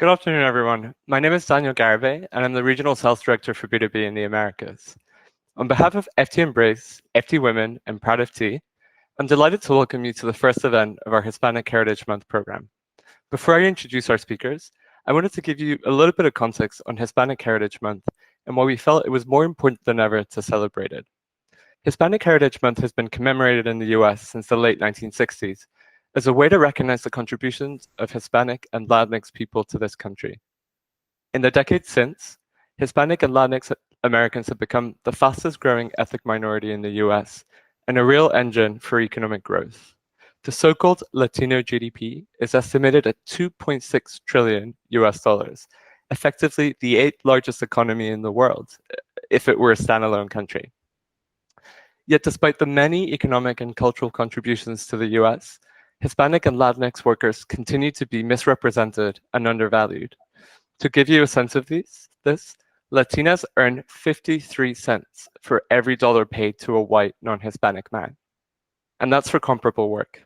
Good afternoon, everyone. My name is Daniel Garibay, and I'm the Regional Sales Director for B2B in the Americas. On behalf of FT Embrace, FT Women, and Proud FT, I'm delighted to welcome you to the first event of our Hispanic Heritage Month program. Before I introduce our speakers, I wanted to give you a little bit of context on Hispanic Heritage Month and why we felt it was more important than ever to celebrate it. Hispanic Heritage Month has been commemorated in the US since the late 1960s as a way to recognize the contributions of Hispanic and Latinx people to this country. In the decades since, Hispanic and Latinx Americans have become the fastest growing ethnic minority in the US and a real engine for economic growth. The so-called Latino GDP is estimated at 2.6 trillion US dollars, effectively the 8th largest economy in the world, if it were a standalone country. Yet despite the many economic and cultural contributions to the US, Hispanic and Latinx workers continue to be misrepresented and undervalued. To give you a sense of this, Latinas earn 53 cents for every dollar paid to a white non-Hispanic man. And that's for comparable work.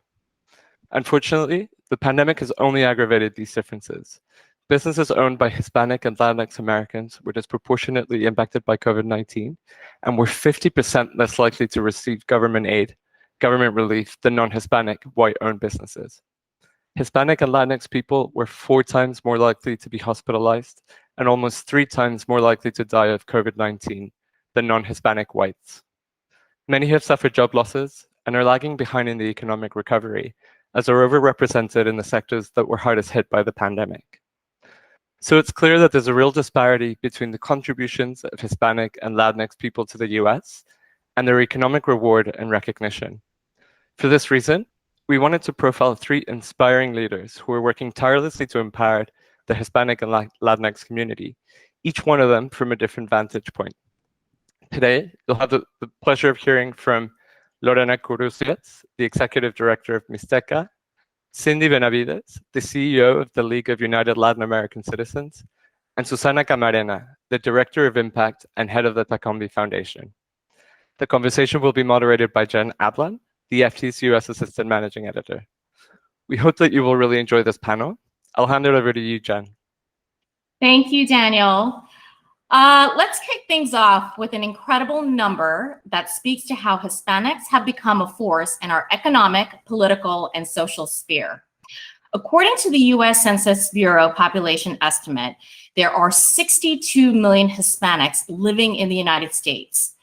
Unfortunately, the pandemic has only aggravated these differences. Businesses owned by Hispanic and Latinx Americans were disproportionately impacted by COVID-19 and were 50% less likely to receive government relief than non-Hispanic white-owned businesses. Hispanic and Latinx people were 4 times more likely to be hospitalized and almost 3 times more likely to die of COVID-19 than non-Hispanic whites. Many have suffered job losses and are lagging behind in the economic recovery, as are overrepresented in the sectors that were hardest hit by the pandemic. So it's clear that there's a real disparity between the contributions of Hispanic and Latinx people to the US and their economic reward and recognition. For this reason, we wanted to profile 3 inspiring leaders who are working tirelessly to empower the Hispanic and Latinx community, each one of them from a different vantage point. Today, you'll have the pleasure of hearing from Lorena Curucias, the Executive Director of Mixteca, Cindy Benavides, the CEO of the League of United Latin American Citizens, and Susana Camarena, the Director of Impact and Head of the Tacombi Foundation. The conversation will be moderated by Jen Ablan, the FT's US Assistant Managing Editor. We hope that you will really enjoy this panel. I'll hand it over to you, Jen. Thank you, Daniel. Let's kick things off with an incredible number that speaks to how Hispanics have become a force in our economic, political, and social sphere. According to the US Census Bureau population estimate, there are 62 million Hispanics living in the United States.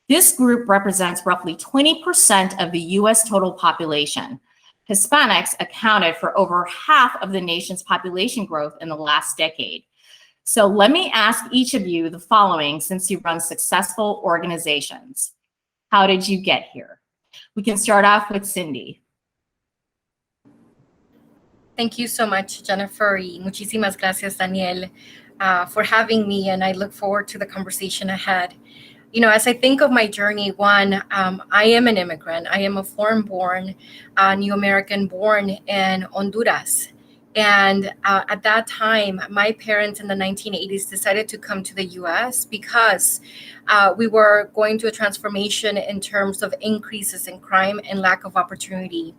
This group represents roughly 20% of the US total population. Hispanics accounted for over half of the nation's population growth in the last decade. So let me ask each of you the following, since you run successful organizations. How did you get here? We can start off with Cindy. Thank you so much, Jennifer. Y muchísimas gracias, Daniel, for having me, and I look forward to the conversation ahead. You know, as I think of my journey, I am an immigrant. I am a foreign-born, New American-born in Honduras. And at that time, my parents in the 1980s decided to come to the US because we were going through a transformation in terms of increases in crime and lack of opportunity.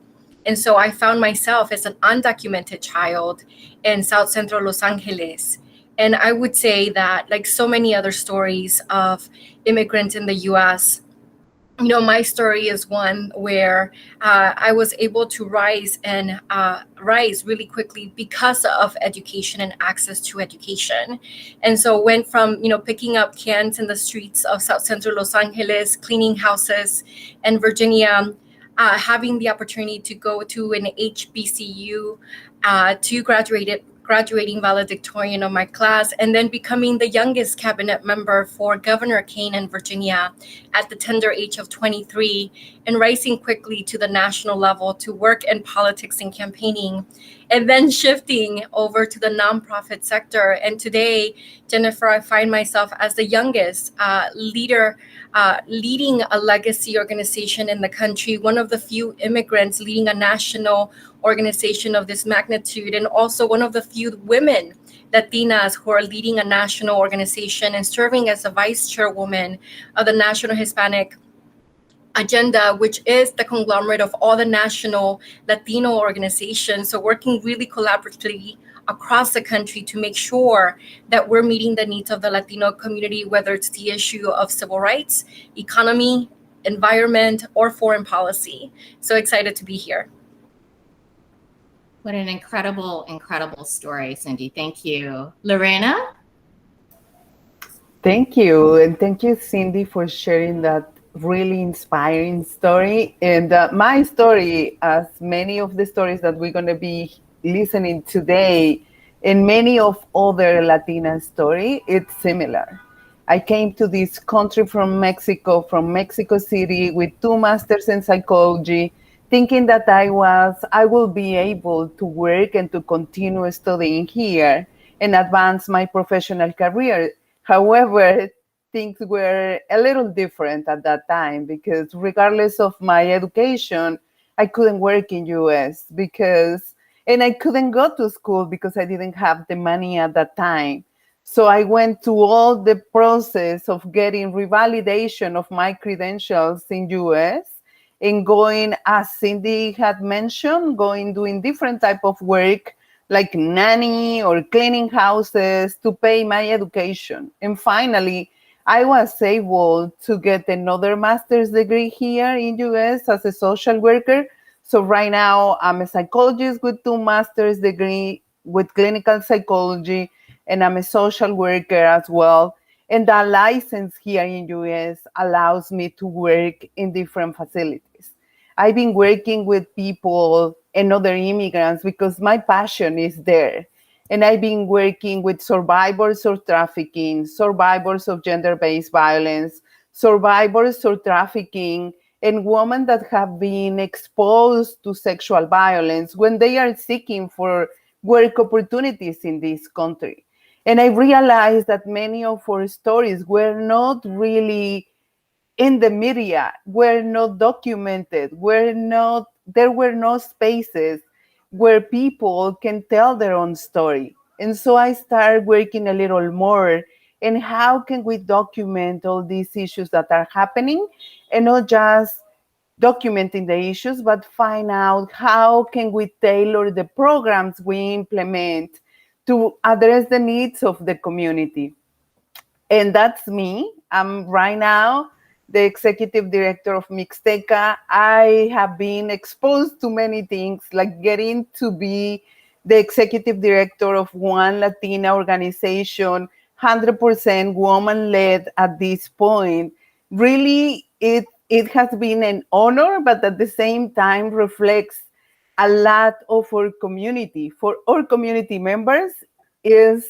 And so I found myself as an undocumented child in South Central Los Angeles. And I would say that, like so many other stories of immigrants in the US, you know, my story is one where I was able to rise really quickly because of education and access to education. And so went from, you know, picking up cans in the streets of South Central Los Angeles, cleaning houses in Virginia, having the opportunity to go to an HBCU to graduating valedictorian of my class, and then becoming the youngest cabinet member for Governor Kane in Virginia at the tender age of 23, and rising quickly to the national level to work in politics and campaigning, and then shifting over to the nonprofit sector. And today, Jennifer, I find myself as the youngest leader leading a legacy organization in the country, one of the few immigrants leading a national organization of this magnitude, and also one of the few women, Latinas, who are leading a national organization and serving as a vice chairwoman of the National Hispanic Agenda, which is the conglomerate of all the national Latino organizations. So working really collaboratively across the country to make sure that we're meeting the needs of the Latino community, whether it's the issue of civil rights, economy, environment, or foreign policy. So excited to be here. What an incredible, incredible story, Cindy. Thank you. Lorena? Thank you. And thank you, Cindy, for sharing that really inspiring story. And my story, as many of the stories that we're going to be listening today, and many of other Latina story, it's similar. I came to this country from Mexico City, with 2 masters in psychology, thinking that I will be able to work and to continue studying here and advance my professional career. However, things were a little different at that time, because regardless of my education, I couldn't work in US and I couldn't go to school because I didn't have the money at that time. So I went through all the process of getting revalidation of my credentials in US and going, as Cindy had mentioned, doing different type of work like nanny or cleaning houses to pay my education. And finally, I was able to get another master's degree here in US as a social worker. So right now I'm a psychologist with 2 master's degree with clinical psychology, and I'm a social worker as well. And that license here in US allows me to work in different facilities. I've been working with people and other immigrants because my passion is there. And I've been working with survivors of trafficking, survivors of gender-based violence, survivors of trafficking, and women that have been exposed to sexual violence when they are seeking for work opportunities in this country. And I realized that many of our stories were not really in the media, were not documented, there were no spaces where people can tell their own story. And so I started working a little more in how can we document all these issues that are happening, and not just documenting the issues, but find out how can we tailor the programs we implement to address the needs of the community. And that's me. I'm right now the executive director of Mixteca. I have been exposed to many things, like getting to be the executive director of one Latina organization, 100% woman-led at this point. Really, it has been an honor, but at the same time reflects a lot of our community. For our community members, is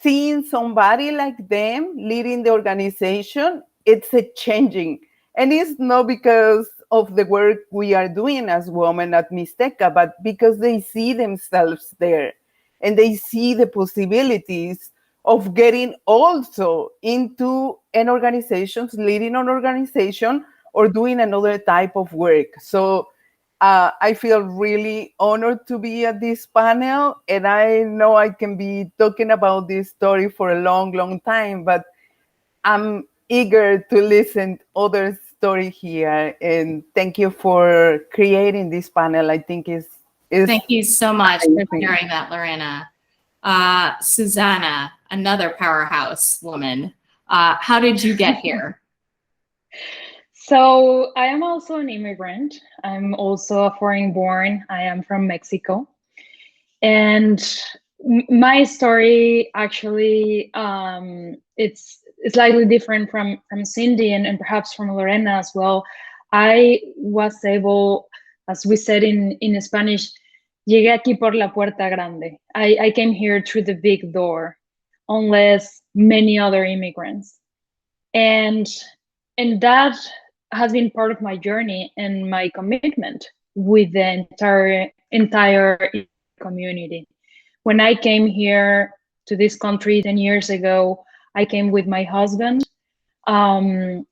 seeing somebody like them leading the organization, it's a changing. And it's not because of the work we are doing as women at Mixteca, but because they see themselves there and they see the possibilities of getting also into an organization, leading an organization, or doing another type of work. So I feel really honored to be at this panel, and I know I can be talking about this story for a long, long time, but I'm eager to listen to other story here. And thank you for creating this panel. I think is Thank you so much for amazing. sharing that, Lorena. Susanna, another powerhouse woman. How did you get here? So I am also an immigrant. I'm also a foreign born. I am from Mexico. And my story actually, it's slightly different from Cindy and perhaps from Lorena as well. I was able, as we said in Spanish, llegué aquí por la puerta grande. I came here through the big door, unless many other immigrants. And that has been part of my journey and my commitment with the entire community. When I came here to this country 10 years ago, I came with my husband. I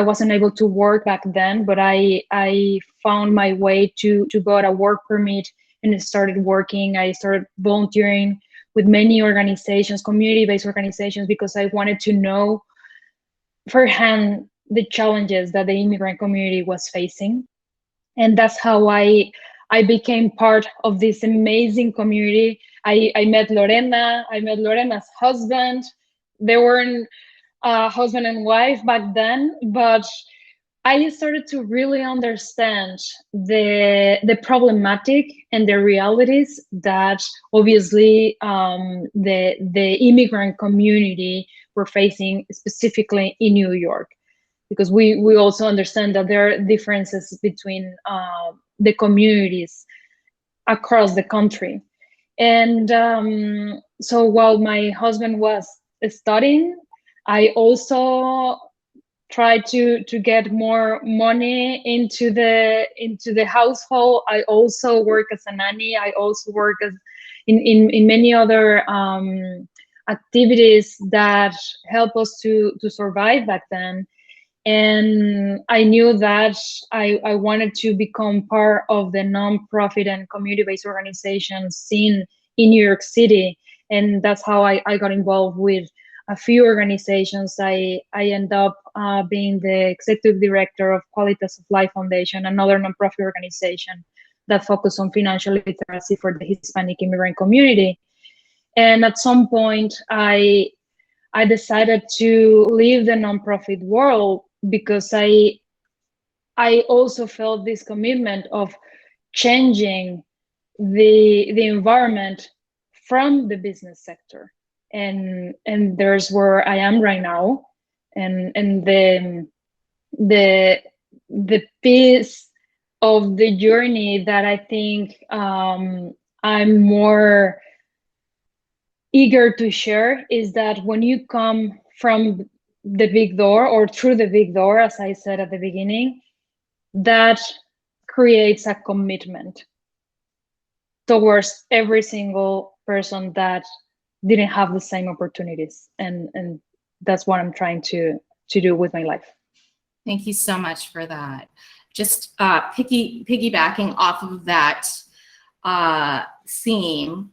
wasn't able to work back then, but I found my way to got a work permit and started working. I started volunteering with many organizations, community-based organizations, because I wanted to know firsthand the challenges that the immigrant community was facing. And that's how I became part of this amazing community. I met Lorena. I met Lorena's husband. They weren't husband and wife back then, but I started to really understand the problematic and the realities that obviously the immigrant community were facing, specifically in New York, because we also understand that there are differences between the communities across the country. And so while my husband was studying, I also tried to get more money into the household. I also work as a nanny. I also work as in many other activities that help us to survive back then. And I knew that I wanted to become part of the nonprofit and community-based organization scene in New York City. And that's how I got involved with a few organizations. I end up being the executive director of Qualitas of Life Foundation, another nonprofit organization that focuses on financial literacy for the Hispanic immigrant community. And at some point, I decided to leave the nonprofit world because I also felt this commitment of changing the environment from the business sector, and there's where I am right now, and the piece of the journey that I think I'm more eager to share is that when you come from the big door, or through the big door, as I said at the beginning, that creates a commitment towards every single person that didn't have the same opportunities, and that's what I'm trying to do with my life. Thank you so much for that. Just piggybacking off of that theme,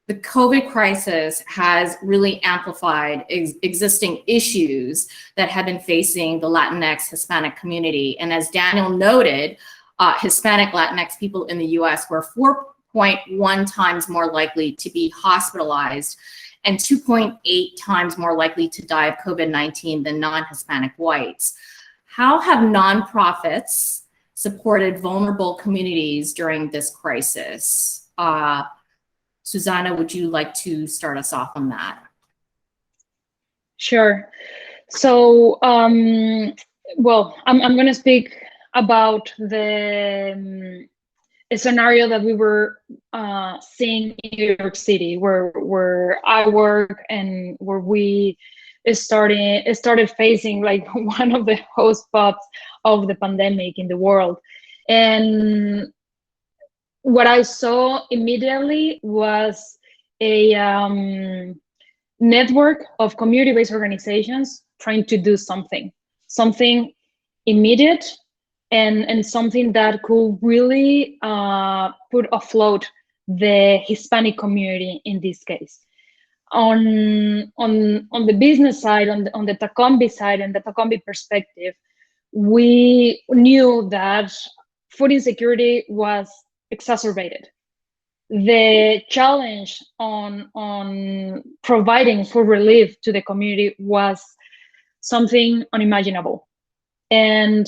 the COVID crisis has really amplified existing issues that have been facing the Latinx Hispanic community. And as Daniel noted, Hispanic Latinx people in the US were 4.1 times more likely to be hospitalized and 2.8 times more likely to die of COVID-19 than non-Hispanic whites. How have nonprofits supported vulnerable communities during this crisis? Susanna, would you like to start us off on that? Sure. So, well, I'm going to speak about the scenario that we were seeing in New York City, where I work and where we started facing like one of the hotspots of the pandemic in the world. And what I saw immediately was a network of community-based organizations trying to do something immediate and something that could really put afloat the Hispanic community in this case. On the business side, on the Tacombi side and the Tacombi perspective, we knew that food insecurity was exacerbated. The challenge on providing food relief to the community was something unimaginable. And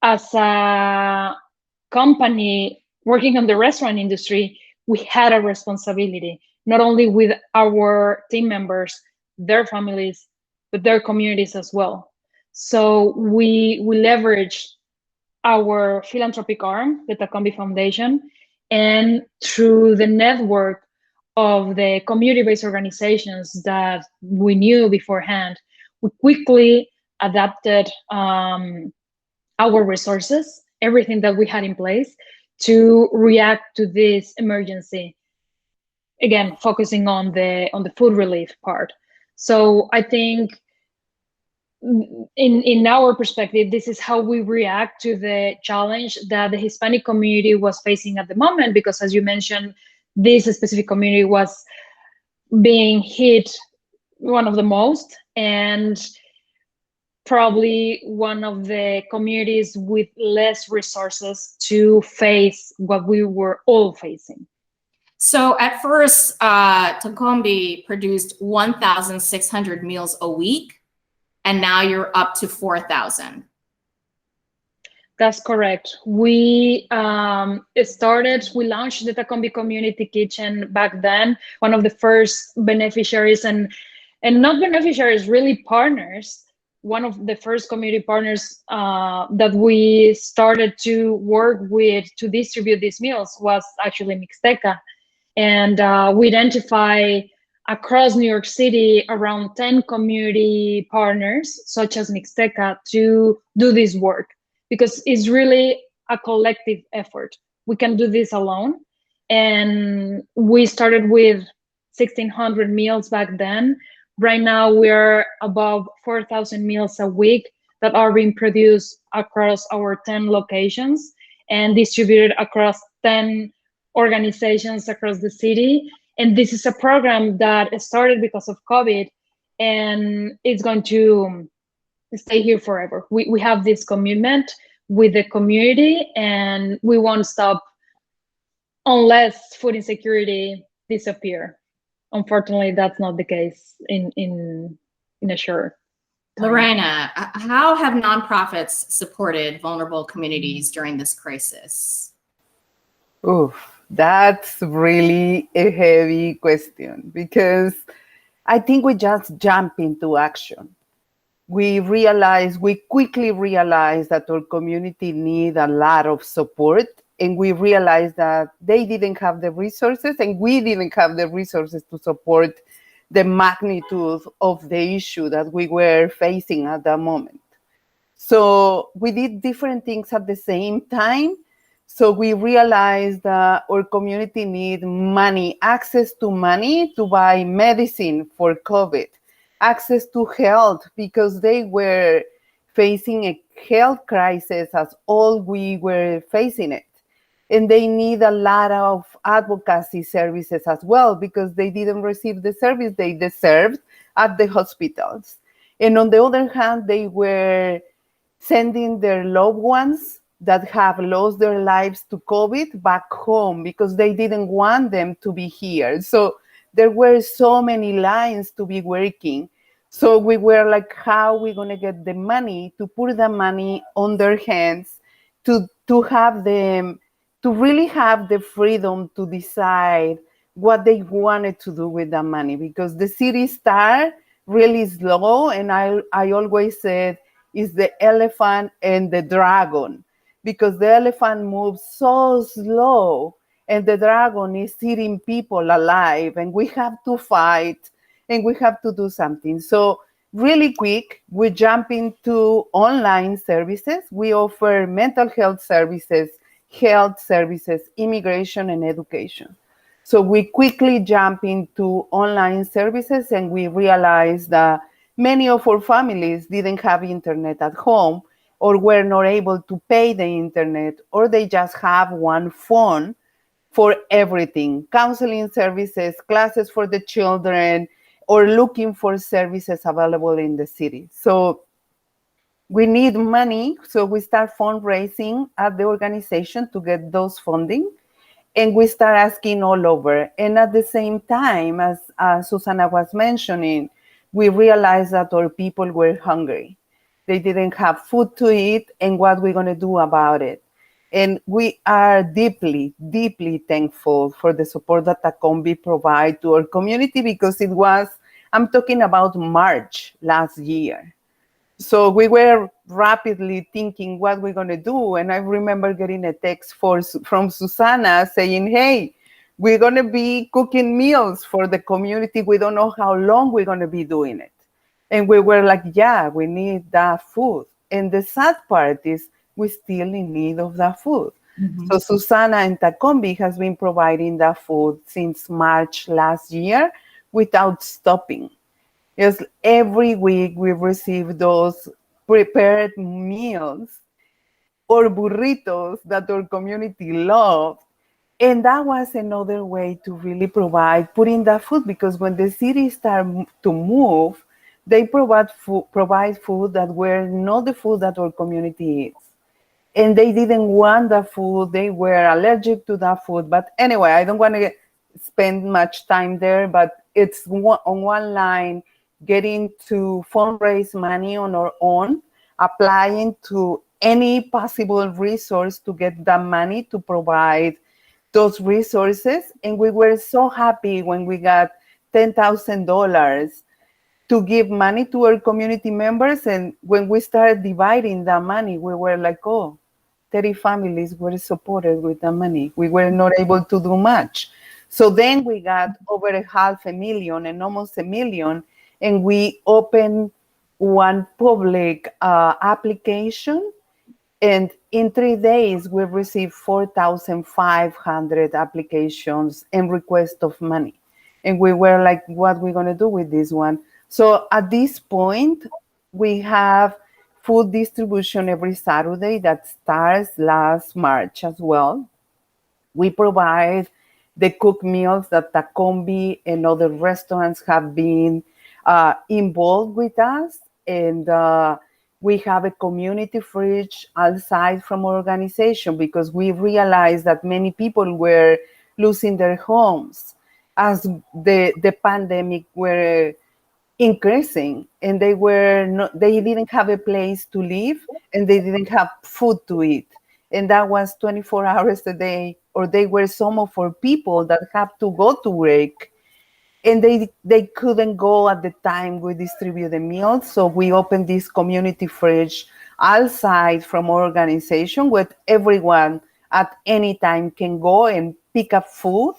as a company working on the restaurant industry, we had a responsibility, not only with our team members, their families, but their communities as well. So we leveraged our philanthropic arm, the Tacombi Foundation, and through the network of the community-based organizations that we knew beforehand, we quickly adapted our resources, everything that we had in place, to react to this emergency. Again, focusing on the food relief part. So I think in our perspective, this is how we react to the challenge that the Hispanic community was facing at the moment, because as you mentioned, this specific community was being hit one of the most, and probably one of the communities with less resources to face what we were all facing. So at first, Takombi produced 1,600 meals a week, and now you're up to 4,000. That's correct. We launched the Takombi Community Kitchen back then, one of the first beneficiaries and not beneficiaries, really partners. One of the first community partners that we started to work with to distribute these meals was actually Mixteca. And we identify across New York City around 10 community partners, such as Mixteca, to do this work, because it's really a collective effort. We can do this alone. And we started with 1,600 meals back then. Right now, we're above 4,000 meals a week that are being produced across our 10 locations and distributed across 10 organizations across the city. And this is a program that started because of COVID, and it's going to stay here forever. We have this commitment with the community, and we won't stop unless food insecurity disappear. Unfortunately, that's not the case in a short time. Lorena, how have nonprofits supported vulnerable communities during this crisis? Oof, that's really a heavy question, because I think we just jump into action. We quickly realized that our community need a lot of support, and we realized that they didn't have the resources and we didn't have the resources to support the magnitude of the issue that we were facing at that moment. So we did different things at the same time. So we realized that our community need money, access to money to buy medicine for COVID, access to health, because they were facing a health crisis as all we were facing it. And they need a lot of advocacy services as well, because they didn't receive the service they deserved at the hospitals. And on the other hand, they were sending their loved ones that have lost their lives to COVID back home because they didn't want them to be here. So there were so many lines to be working. So we were like, how are we going to get the money, to put the money on their hands, to have them, to really have the freedom to decide what they wanted to do with the money, because the city started really slow. And I always said, is the elephant and the dragon, because the elephant moves so slow and the dragon is eating people alive, and we have to fight and we have to do something. So really quick, we jump into online services. We offer mental health services, immigration, and education. So we quickly jump into online services, and we realized that many of our families didn't have internet at home, or were not able to pay the internet, or they just have one phone for everything: counseling services, classes for the children, or looking for services available in the city. So we need money, so we start fundraising at the organization to get those funding, and we start asking all over. And at the same time, as Susana was mentioning, we realized that our people were hungry. They didn't have food to eat, and what we're going to do about it. And we are deeply, deeply thankful for the support that Takombi provide to our community, because it was, I'm talking about March last year. So we were rapidly thinking what we're going to do. And I remember getting a text from Susana saying, hey, we're going to be cooking meals for the community. We don't know how long we're going to be doing it. And we were like, yeah, we need that food. And the sad part is we're still in need of that food. Mm-hmm. So Susana and Takombi has been providing that food since March last year without stopping. Yes, every week we receive those prepared meals or burritos that our community loved. And that was another way to really putting that food, because when the city started to move, they provide food that were not the food that our community eats. And they didn't want that food. They were allergic to that food. But anyway, I don't want to spend much time there, but it's on one line, getting to fundraise money on our own, applying to any possible resource to get that money to provide those resources. And we were so happy when we got $10,000 to give money to our community members. And when we started dividing that money, we were like, oh, 30 families were supported with the money. We were not able to do much. So then we got over $500,000 and almost $1 million, and we opened one public application. And in 3 days, we received 4,500 applications and requests of money. And we were like, what are we going to do with this one? So at this point, we have food distribution every Saturday that starts last March as well. We provide the cooked meals that Tacombi and other restaurants have been involved with us. And we have a community fridge outside from our organization because we realized that many people were losing their homes as the pandemic were increasing, and they didn't have a place to live, and they didn't have food to eat. And that was 24 hours a day, or they were some of our people that have to go to work, and they couldn't go at the time we distribute the meals. So we opened this community fridge outside from our organization where everyone at any time can go and pick up food.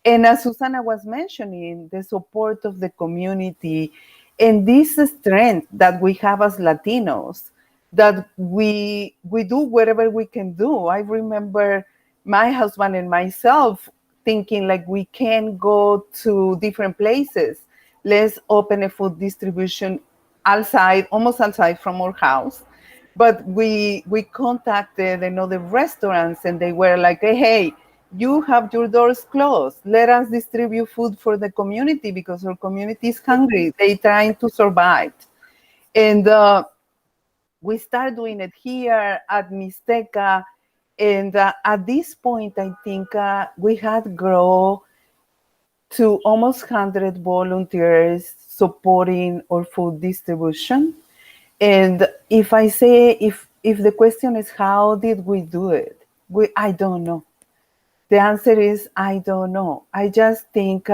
And as Susana was mentioning, the support of the community and this strength that we have as Latinos, that we do whatever we can do. I remember my husband and myself thinking like, we can go to different places. Let's open a food distribution outside, almost outside from our house. But we contacted another restaurants, and they were like, hey, you have your doors closed. Let us distribute food for the community because our community is hungry. They're trying to survive. And we started doing it here at Mixteca. And at this point, I think we had grown to almost 100 volunteers supporting our food distribution. And if I say, if the question is, how did we do it? I don't know. The answer is, I don't know. I just think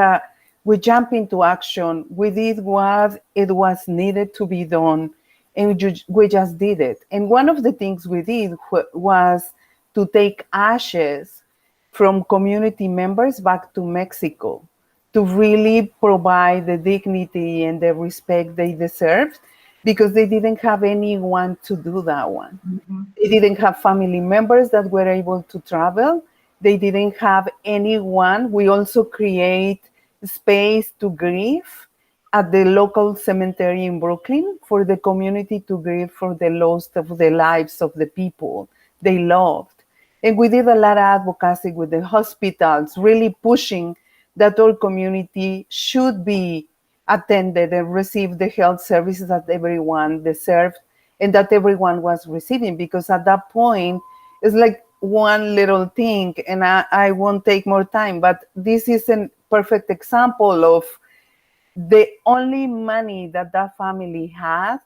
we jump into action. We did what it was needed to be done, and we just did it. And one of the things we did was to take ashes from community members back to Mexico to really provide the dignity and the respect they deserved, because they didn't have anyone to do that one. Mm-hmm. They didn't have family members that were able to travel. They didn't have anyone. We also create space to grieve at the local cemetery in Brooklyn for the community to grieve for the loss of the lives of the people they loved. And we did a lot of advocacy with the hospitals, really pushing that our community should be attended and receive the health services that everyone deserved and that everyone was receiving. Because at that point, it's like one little thing, and I won't take more time, but this is a perfect example of the only money that family had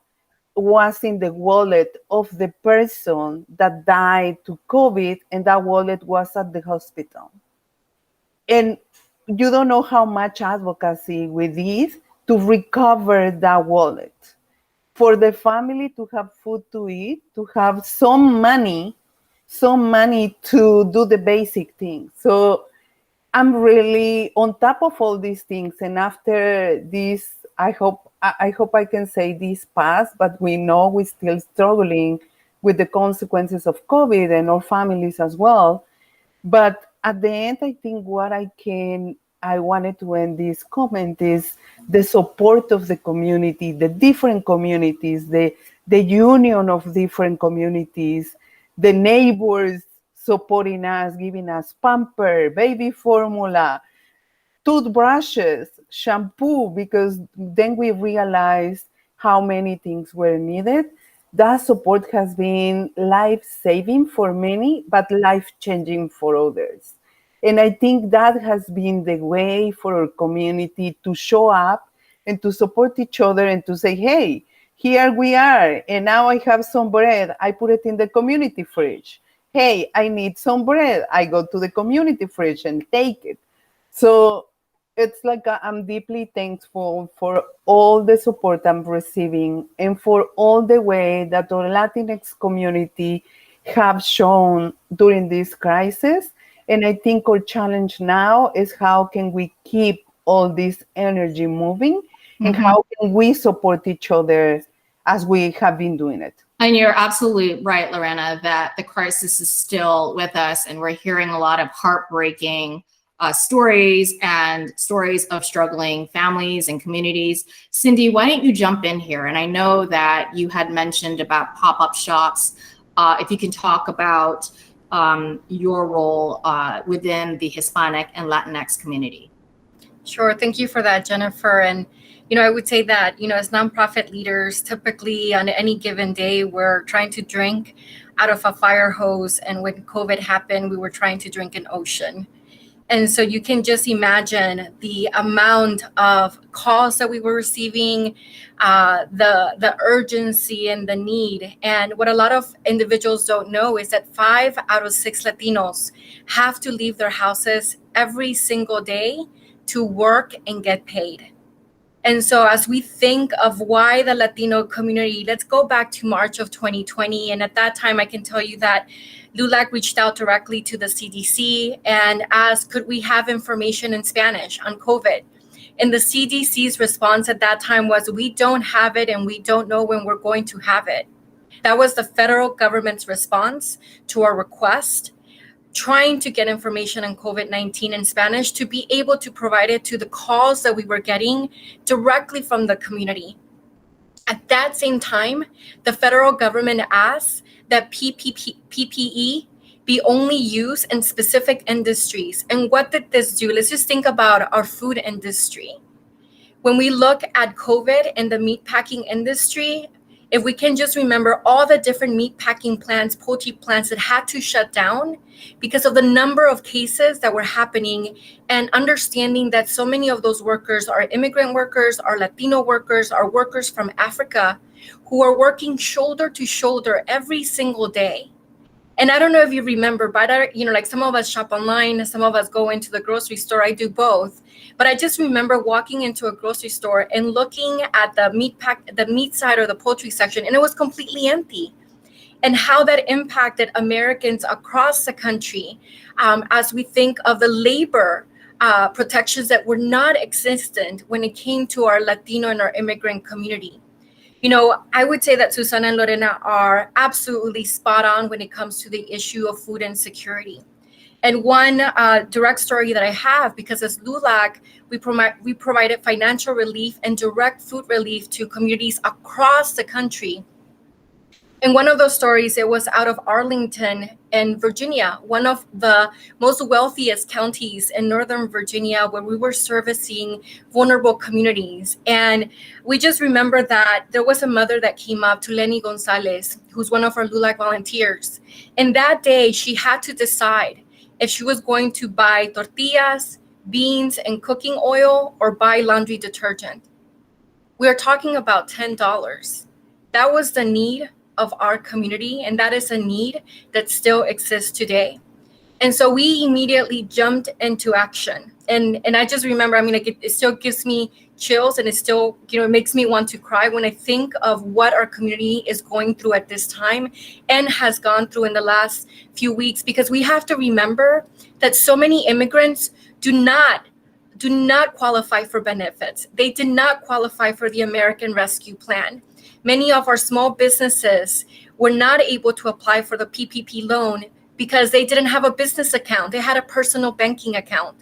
was in the wallet of the person that died to COVID, and that wallet was at the hospital. And you don't know how much advocacy we did to recover that wallet, for the family to have food to eat, to have some money to do the basic things. So I'm really on top of all these things. And after this, I hope I can say this passed, but we know we're still struggling with the consequences of COVID and our families as well. But at the end, I think what I wanted to end this comment is the support of the community, the different communities, the union of different communities, the neighbors supporting us, giving us pamper, baby formula, toothbrushes, shampoo, because then we realized how many things were needed. That support has been life-saving for many, but life-changing for others. And I think that has been the way for our community to show up and to support each other and to say, hey, here we are. And now I have some bread. I put it in the community fridge. Hey, I need some bread. I go to the community fridge and take it. So it's like I'm deeply thankful for all the support I'm receiving and for all the way that our Latinx community have shown during this crisis. And I think our challenge now is how can we keep all this energy moving and how can we support each other as we have been doing it. And you're absolutely right, Lorena, that the crisis is still with us, and we're hearing a lot of heartbreaking stories and stories of struggling families and communities. Cindy, why don't you jump in here? And I know that you had mentioned about pop-up shops. If you can talk about your role within the Hispanic and Latinx community. Sure. Thank you for that, Jennifer. And, I would say that, as nonprofit leaders, typically on any given day, we're trying to drink out of a fire hose. And when COVID happened, we were trying to drink an ocean. And so you can just imagine the amount of calls that we were receiving, the urgency and the need. And what a lot of individuals don't know is that 5 out of 6 Latinos have to leave their houses every single day to work and get paid. And so as we think of why the Latino community, let's go back to March of 2020. And at that time, I can tell you that LULAC reached out directly to the CDC and asked, could we have information in Spanish on COVID? And the CDC's response at that time was, we don't have it and we don't know when we're going to have it. That was the federal government's response to our request, trying to get information on COVID-19 in Spanish to be able to provide it to the calls that we were getting directly from the community. At that same time, the federal government asked that PPE be only used in specific industries. And what did this do? Let's just think about our food industry. When we look at COVID and the meatpacking industry, if we can just remember all the different meatpacking plants, poultry plants that had to shut down because of the number of cases that were happening, and understanding that so many of those workers are immigrant workers, are Latino workers, are workers from Africa who are working shoulder to shoulder every single day. And I don't know if you remember, but like some of us shop online, some of us go into the grocery store. I do both. But I just remember walking into a grocery store and looking at the meat side or the poultry section, and it was completely empty. And how that impacted Americans across the country as we think of the labor protections that were not existent when it came to our Latino and our immigrant community. I would say that Susana and Lorena are absolutely spot on when it comes to the issue of food insecurity. And one direct story that I have, because as LULAC, we provided financial relief and direct food relief to communities across the country. And one of those stories, it was out of Arlington in Virginia, one of the most wealthiest counties in Northern Virginia, where we were servicing vulnerable communities. And we just remember that there was a mother that came up to Lenny Gonzalez, who's one of our LULAC volunteers. And that day, she had to decide if she was going to buy tortillas, beans, and cooking oil, or buy laundry detergent. We are talking about $10. That was the need of our community, and that is a need that still exists today. And so we immediately jumped into action. And I just remember, it still gives me chills, and it still, it makes me want to cry when I think of what our community is going through at this time and has gone through in the last few weeks, because we have to remember that so many immigrants do not qualify for benefits. They did not qualify for the American Rescue Plan. Many of our small businesses were not able to apply for the PPP loan because they didn't have a business account. They had a personal banking account.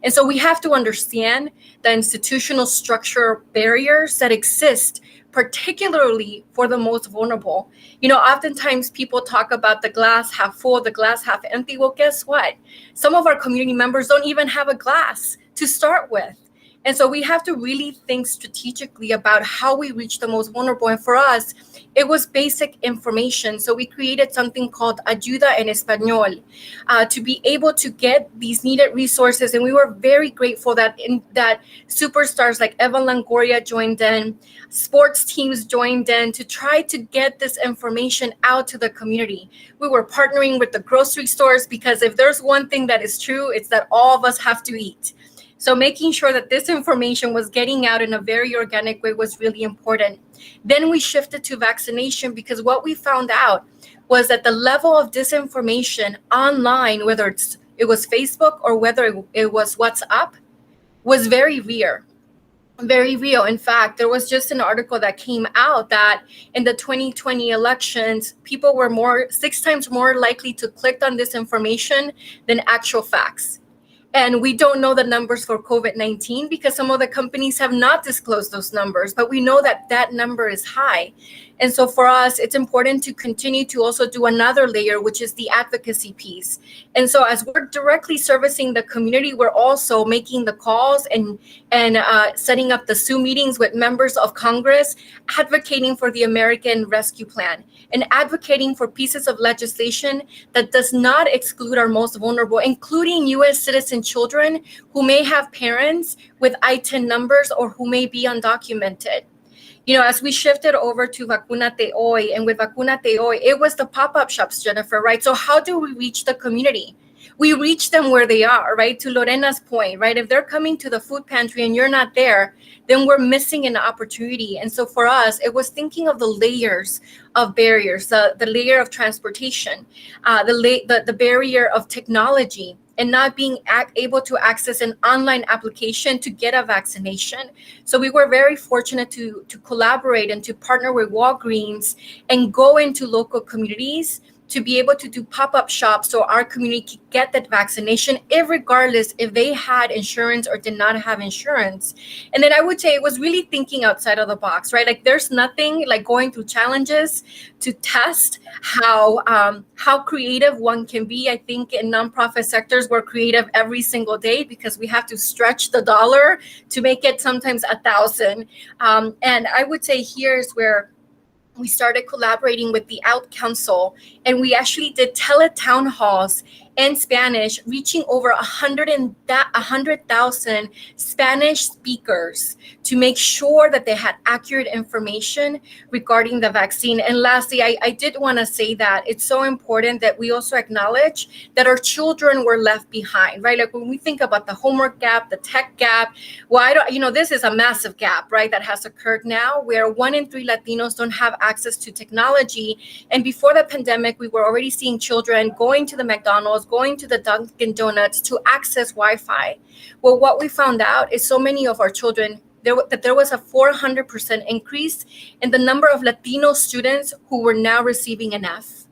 And so we have to understand the institutional structure barriers that exist, particularly for the most vulnerable. Oftentimes people talk about the glass half full, the glass half empty. Well, guess what? Some of our community members don't even have a glass to start with. And so we have to really think strategically about how we reach the most vulnerable. And for us, It was basic information. So we created something called Ayuda en Español to be able to get these needed resources. And we were very grateful that superstars like Eva Longoria joined in, sports teams joined in to try to get this information out to the community. We were partnering with the grocery stores because if there's one thing that is true, it's that all of us have to eat. So making sure that this information was getting out in a very organic way was really important. Then we shifted to vaccination because what we found out was that the level of disinformation online, whether it was Facebook or whether it was WhatsApp, was very real. Very real. In fact, there was just an article that came out that in the 2020 elections, people were 6 times more likely to click on this information than actual facts. And we don't know the numbers for COVID-19 because some of the companies have not disclosed those numbers, but we know that that number is high. And so for us, it's important to continue to also do another layer, which is the advocacy piece. And so as we're directly servicing the community, we're also making the calls and setting up the Zoom meetings with members of Congress, advocating for the American Rescue Plan and advocating for pieces of legislation that does not exclude our most vulnerable, including U.S. citizen children who may have parents with ITIN numbers or who may be undocumented. You know, as we shifted over to Vacunate Hoy, and with Vacunate Hoy, it was the pop-up shops, Jennifer, right? So how do we reach the community? We reach them where they are, right? To Lorena's point, right? If they're coming to the food pantry and you're not there, then we're missing an opportunity. And so for us, it was thinking of the layers of barriers, the layer of transportation, the barrier of technology, and not being able to access an online application to get a vaccination. So we were very fortunate to collaborate and to partner with Walgreens and go into local communities to be able to do pop-up shops so our community could get that vaccination, regardless if they had insurance or did not have insurance. And then I would say it was really thinking outside of the box, right? Like there's nothing like going through challenges to test how creative one can be. I think in nonprofit sectors, we're creative every single day because we have to stretch the dollar to make it sometimes 1,000. And I would say here's where we started collaborating with the Out Council, and we actually did tele-town halls in Spanish, reaching over 100,000 Spanish speakers to make sure that they had accurate information regarding the vaccine. And lastly, I did want to say that it's so important that we also acknowledge that our children were left behind, right? Like when we think about the homework gap, the tech gap, this is a massive gap, right, that has occurred now where 1 in 3 Latinos don't have access to technology. And before the pandemic, we were already seeing children going to the McDonald's, going to the Dunkin' Donuts to access Wi-Fi. Well, what we found out is so many of our children, there was a 400% increase in the number of Latino students who were now receiving an F.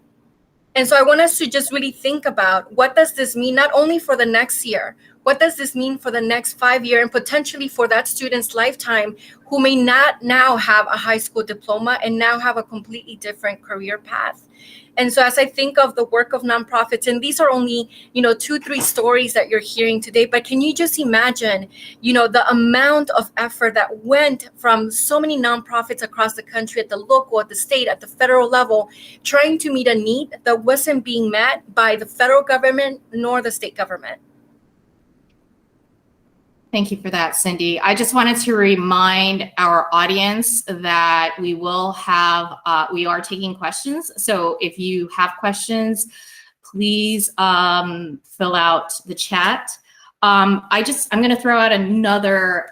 And so I want us to just really think about what does this mean, not only for the next year, what does this mean for the next 5 years and potentially for that student's lifetime who may not now have a high school diploma and now have a completely different career path. And so as I think of the work of nonprofits, and these are only, 2-3 stories that you're hearing today, but can you just imagine, the amount of effort that went from so many nonprofits across the country at the local, at the state, at the federal level, trying to meet a need that wasn't being met by the federal government nor the state government. Thank you for that, Cindy. I just wanted to remind our audience that we are taking questions. So if you have questions, please fill out the chat. I'm going to throw out another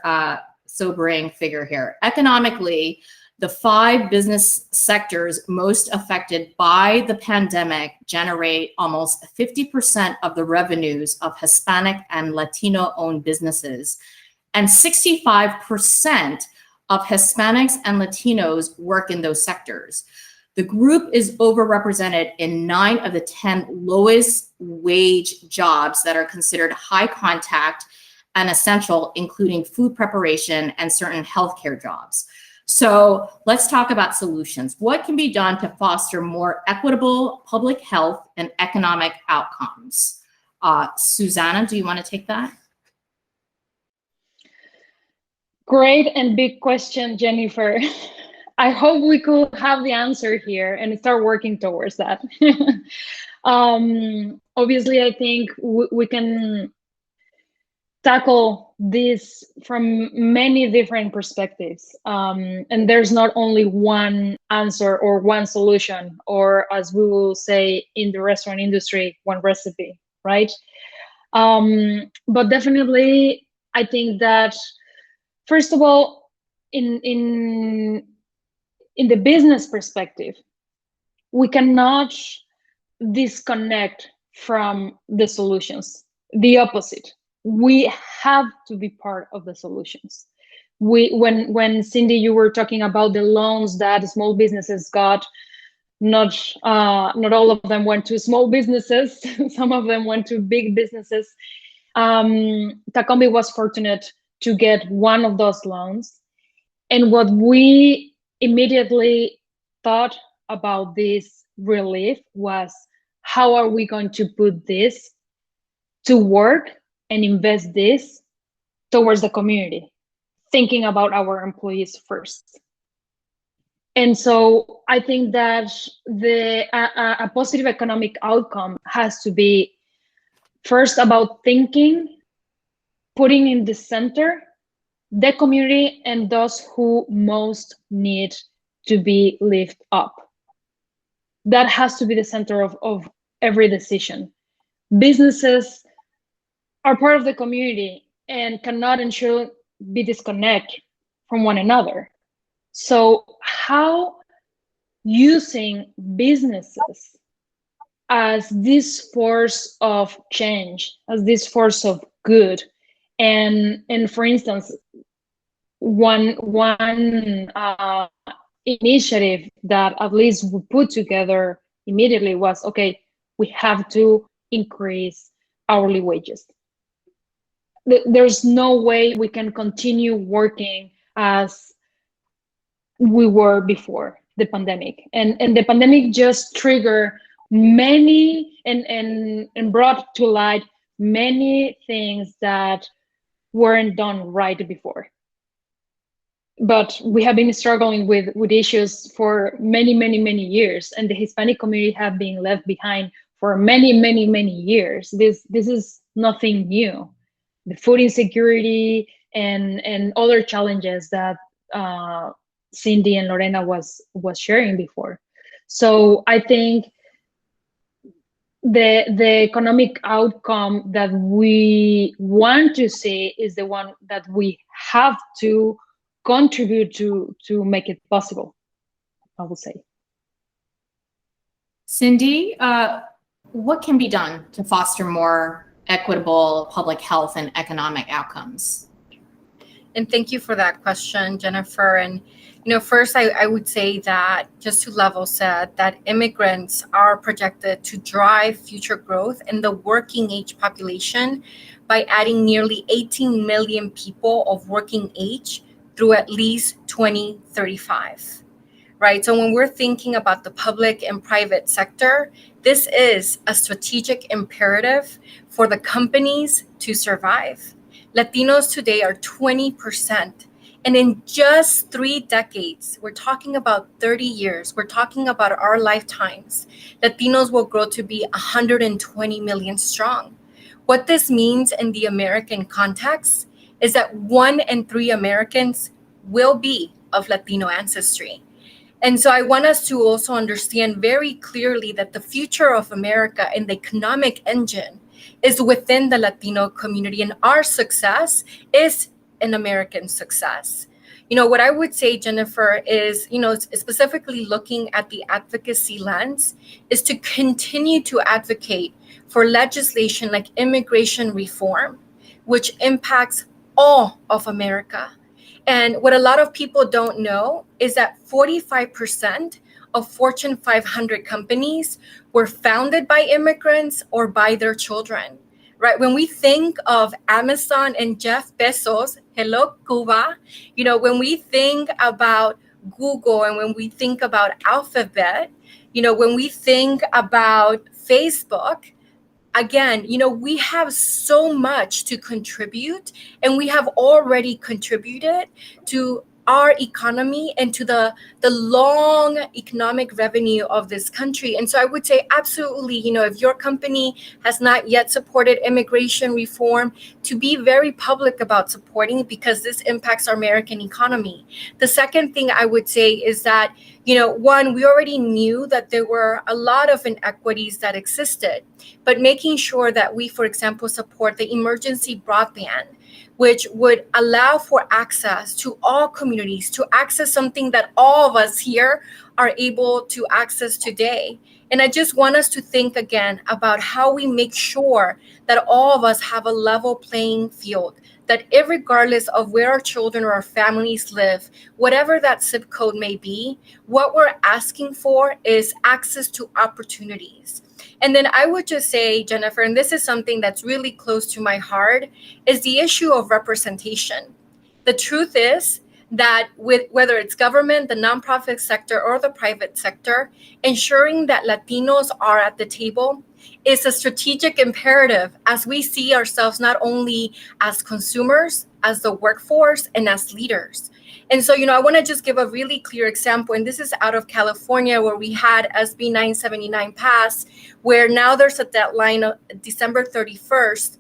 sobering figure here. Economically, the 5 business sectors most affected by the pandemic generate almost 50% of the revenues of Hispanic and Latino-owned businesses, and 65% of Hispanics and Latinos work in those sectors. The group is overrepresented in 9 of the 10 lowest wage jobs that are considered high contact and essential, including food preparation and certain healthcare jobs. So let's talk about solutions. What can be done to foster more equitable public health and economic outcomes? Susanna, do you want to take that? Great and big question, Jennifer. I hope we could have the answer here and start working towards that. Obviously, I think we can tackle this from many different perspectives. And there's not only one answer or one solution, or as we will say in the restaurant industry, one recipe, right? But definitely, I think that, first of all, in the business perspective, we cannot disconnect from the solutions. The opposite. We have to be part of the solutions. When Cindy, you were talking about the loans that small businesses got, not all of them went to small businesses. Some of them went to big businesses. Takombi was fortunate to get one of those loans. And what we immediately thought about this relief was, how are we going to put this to work and invest this towards the community, thinking about our employees first? And so I think that a positive economic outcome has to be first about thinking, putting in the center the community and those who most need to be lifted up. That has to be the center of every decision. Businesses are part of the community and cannot and should be disconnected from one another. So how using businesses as this force of change, as this force of good, and for instance, one initiative that at least we put together immediately was, okay, we have to increase hourly wages. There's no way we can continue working as we were before the pandemic. And the pandemic just triggered many and brought to light many things that weren't done right before. But we have been struggling with issues for many years, and the Hispanic community have been left behind for many years. This is nothing new. The food insecurity and other challenges that Cindy and Lorena was sharing before. So I think the economic outcome that we want to see is the one that we have to contribute to make it possible, I would say. Cindy, what can be done to foster more equitable public health and economic outcomes? And thank you for that question, Jennifer. And first, I would say that, just to level set, that immigrants are projected to drive future growth in the working age population by adding nearly 18 million people of working age through at least 2035, right? So when we're thinking about the public and private sector, this is a strategic imperative for the companies to survive. Latinos today are 20%. And in just 3 decades, we're talking about 30 years, we're talking about our lifetimes, Latinos will grow to be 120 million strong. What this means in the American context is that 1 in 3 Americans will be of Latino ancestry. And so I want us to also understand very clearly that the future of America and the economic engine is within the Latino community, and our success is an American success. What I would say, Jennifer, is, specifically looking at the advocacy lens, is to continue to advocate for legislation like immigration reform, which impacts all of America. And what a lot of people don't know is that 45% of Fortune 500 companies were founded by immigrants or by their children, right? When we think of Amazon and Jeff Bezos, hello, Cuba, when we think about Google and when we think about Alphabet, when we think about Facebook, again, we have so much to contribute, and we have already contributed to our economy and to the long economic revenue of this country. And so I would say absolutely, if your company has not yet supported immigration reform, to be very public about supporting it, because this impacts our American economy. The second thing I would say is that, one, we already knew that there were a lot of inequities that existed, but making sure that we, for example, support the emergency broadband, which would allow for access to all communities, to access something that all of us here are able to access today. And I just want us to think again about how we make sure that all of us have a level playing field, that regardless of where our children or our families live, whatever that zip code may be, what we're asking for is access to opportunities. And then I would just say, Jennifer, and this is something that's really close to my heart, is the issue of representation. The truth is that whether it's government, the nonprofit sector, or the private sector, ensuring that Latinos are at the table is a strategic imperative as we see ourselves not only as consumers, as the workforce, and as leaders. And so, I want to just give a really clear example, and this is out of California, where we had SB 979 pass, where now there's a deadline of December 31st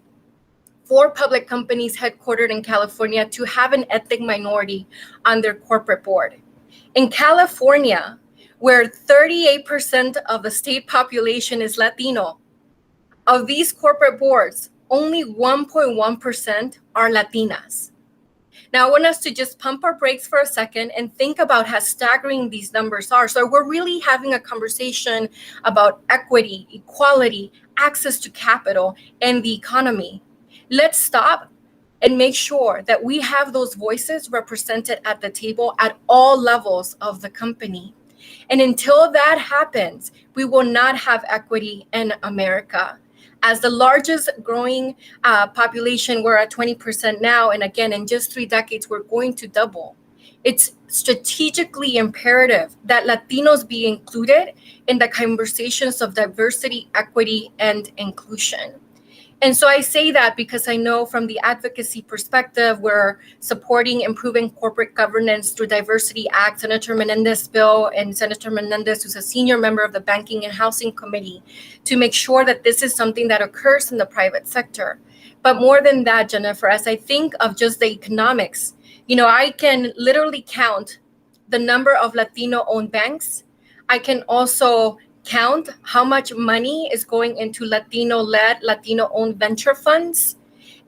for public companies headquartered in California to have an ethnic minority on their corporate board. In California, where 38% of the state population is Latino, of these corporate boards, only 1.1% are Latinas. Now, I want us to just pump our brakes for a second and think about how staggering these numbers are. So we're really having a conversation about equity, equality, access to capital, and the economy. Let's stop and make sure that we have those voices represented at the table at all levels of the company. And until that happens, we will not have equity in America. As the largest growing population, we're at 20% now. And again, in just 3 decades, we're going to double. It's strategically imperative that Latinos be included in the conversations of diversity, equity, and inclusion. And so I say that because I know from the advocacy perspective, we're supporting improving corporate governance through Diversity Act, Senator Menendez bill, and Senator Menendez, who's a senior member of the Banking and Housing Committee, to make sure that this is something that occurs in the private sector. But more than that, Jennifer, as I think of just the economics, I can literally count the number of Latino-owned banks. I can also count how much money is going into Latino-led, Latino-owned venture funds,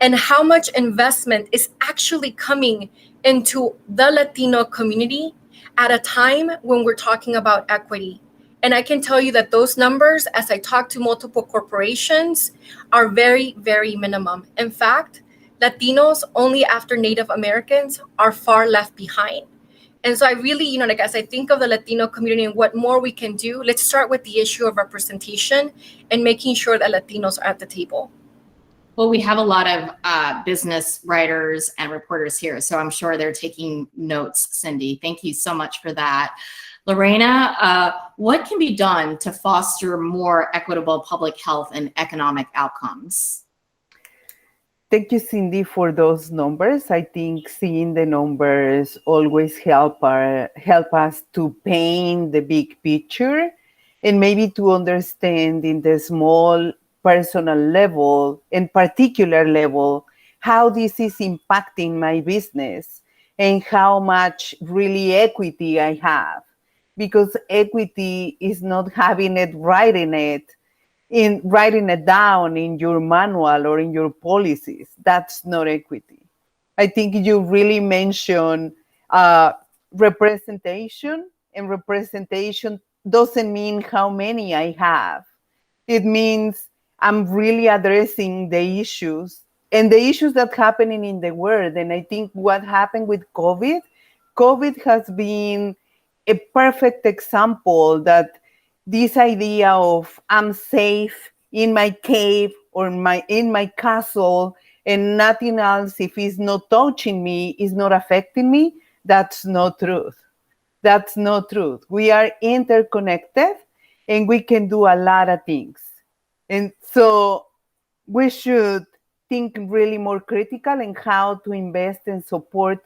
and how much investment is actually coming into the Latino community at a time when we're talking about equity. And I can tell you that those numbers, as I talk to multiple corporations, are very, very minimum. In fact, Latinos only after Native Americans are far left behind. And so I really, as I think of the Latino community and what more we can do, let's start with the issue of representation and making sure that Latinos are at the table. Well, we have a lot of business writers and reporters here, so I'm sure they're taking notes, Cindy. Thank you so much for that. Lorena, what can be done to foster more equitable public health and economic outcomes? Thank you, Cindy, for those numbers. I think seeing the numbers always help us to paint the big picture and maybe to understand in the small personal level and particular level how this is impacting my business and how much really equity I have. Because equity is not having it, writing it down in your manual or in your policies. That's not equity. I think you really mentioned representation, and representation doesn't mean how many I have. It means I'm really addressing the issues and the issues that happening in the world. And I think what happened with COVID has been a perfect example that this idea of I'm safe in my cave or in my castle and nothing else, if it's not touching me, is not affecting me, that's not truth. That's not truth. We are interconnected and we can do a lot of things. And so we should think really more critical in how to invest and support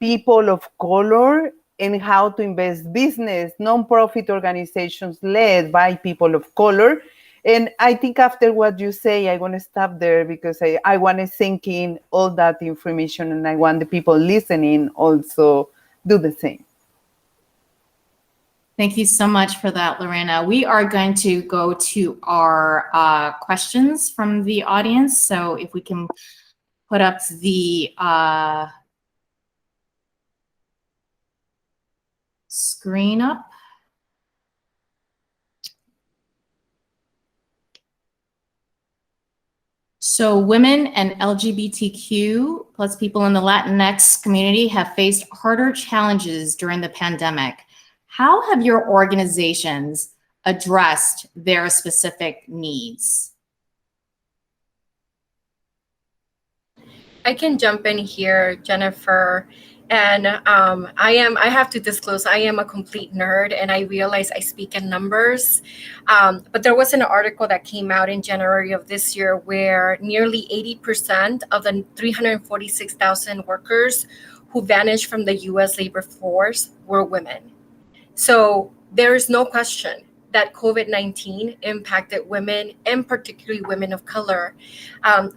people of color and how to invest business, nonprofit organizations led by people of color. And I think after what you say, I want to stop there because I want to sink in all that information, and I want the people listening also do the same. Thank you so much for that, Lorena. We are going to go to our questions from the audience. So if we can put up the screen up. So women and LGBTQ plus people in the Latinx community have faced harder challenges during the pandemic. How have your organizations addressed their specific needs? I can jump in here, Jennifer. And I have to disclose, I am a complete nerd, and I realize I speak in numbers. But there was an article that came out in January of this year where nearly 80% of the 346,000 workers who vanished from the U.S. labor force were women. So there is no question that COVID-19 impacted women, and particularly women of color.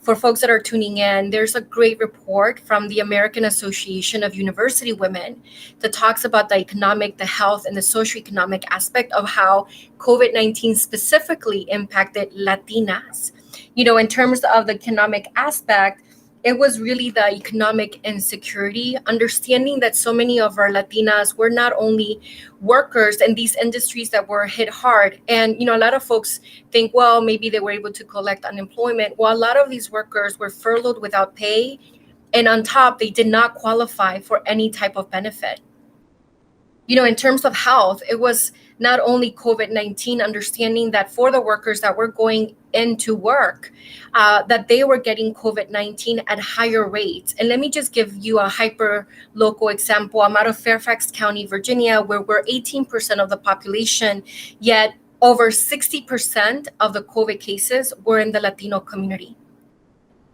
For folks that are tuning in, there's a great report from the American Association of University Women that talks about the economic, the health, and the socioeconomic aspect of how COVID-19 specifically impacted Latinas. You know, in terms of the economic aspect, it was really the economic insecurity, understanding that so many of our Latinas were not only workers in these industries that were hit hard. And, you know, a lot of folks think, well, maybe they were able to collect unemployment. Well, a lot of these workers were furloughed without pay. And on top, they did not qualify for any type of benefit. You know, in terms of health, it was not only COVID-19, understanding that for the workers that were going into work, that they were getting COVID-19 at higher rates. And let me just give you a hyper local example. I'm out of Fairfax County, Virginia, where we're 18% of the population, yet over 60% of the COVID cases were in the Latino community.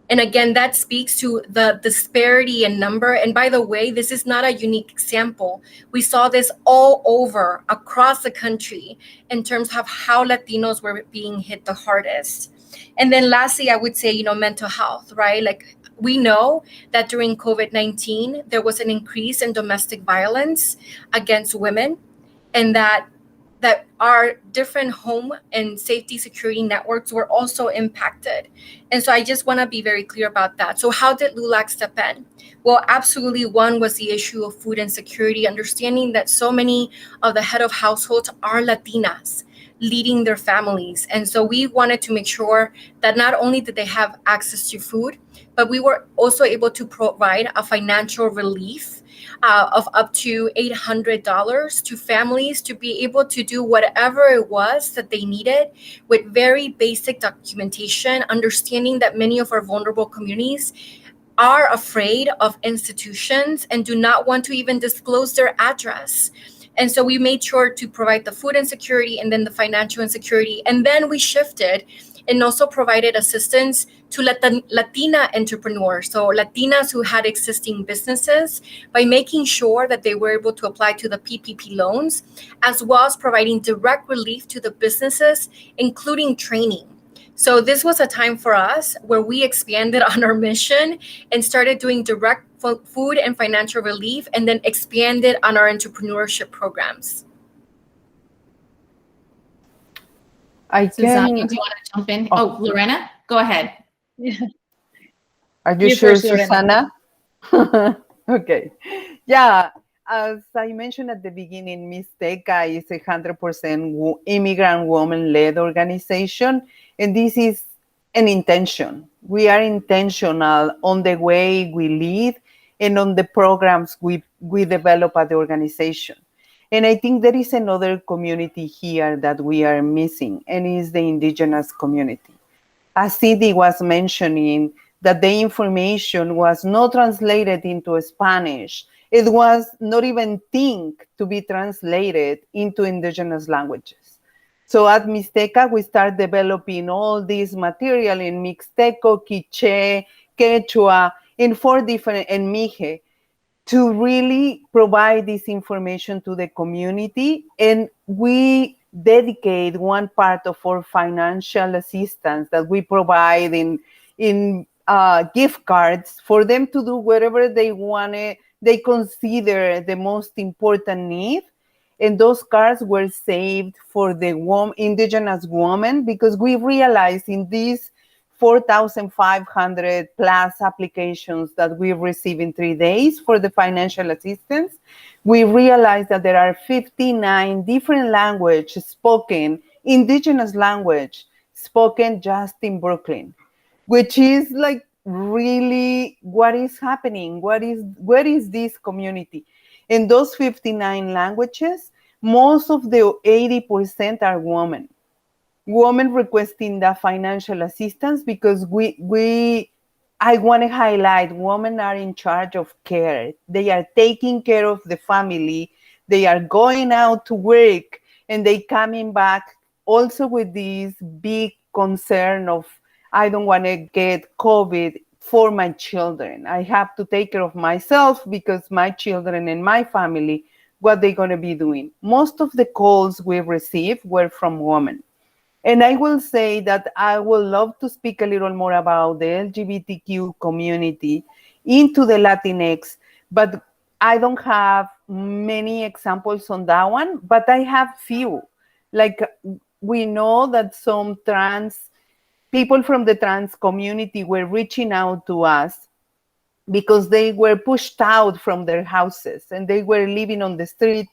And again, that speaks to the disparity in number. And by the way, this is not a unique example. We saw this all over across the country in terms of how Latinos were being hit the hardest. And then lastly, I would say, you know, mental health, right? Like we know that during COVID-19, there was an increase in domestic violence against women, and that our different home and safety security networks were also impacted. And so I just want to be very clear about that. So how did LULAC step in? Well, absolutely. One was the issue of food insecurity, understanding that so many of the head of households are Latinas leading their families. And so we wanted to make sure that not only did they have access to food, but we were also able to provide a financial relief of up to $800 to families to be able to do whatever it was that they needed with very basic documentation, understanding that many of our vulnerable communities are afraid of institutions and do not want to even disclose their address. And so we made sure to provide the food insecurity and then the financial insecurity. And then we shifted and also provided assistance to Latina entrepreneurs, so Latinas who had existing businesses, by making sure that they were able to apply to the PPP loans, as well as providing direct relief to the businesses, including training. So this was a time for us where we expanded on our mission and started doing direct food and financial relief, and then expanded on our entrepreneurship programs. Susanna, do you want to jump in? Oh, Lorena, go ahead. Yeah. Are you sure, Susanna? Okay. Yeah, as I mentioned at the beginning, Mixteca is 100% immigrant woman-led organization, and this is an intention. We are intentional on the way we lead and on the programs we develop at the organization. And I think there is another community here that we are missing, and is the indigenous community. As Cindy was mentioning, that the information was not translated into Spanish. It was not even think to be translated into indigenous languages. So at Mixteca, we start developing all this material in Mixteco, Quiché, Quechua, in 4 different, and Mije, to really provide this information to the community. And we dedicate one part of our financial assistance that we provide in gift cards for them to do whatever they want, they consider the most important need. And those cards were saved for the indigenous woman, because we realized in these 4,500 plus applications that we received in 3 days for the financial assistance, we realized that there are 59 different languages spoken, indigenous language spoken just in Brooklyn, which is like really what is happening, where is this community. In those 59 languages, most of the 80% are women requesting the financial assistance, because I want to highlight, women are in charge of care. They are taking care of the family. They are going out to work, and they coming back also with this big concern of, I don't want to get COVID for my children. I have to take care of myself, because my children and my family, what they're going to be doing. Most of the calls we received were from women. And I will say that I would love to speak a little more about the LGBTQ community into the Latinx, but I don't have many examples on that one, but I have few. Like, we know that some people from the trans community were reaching out to us because they were pushed out from their houses and they were living on the street.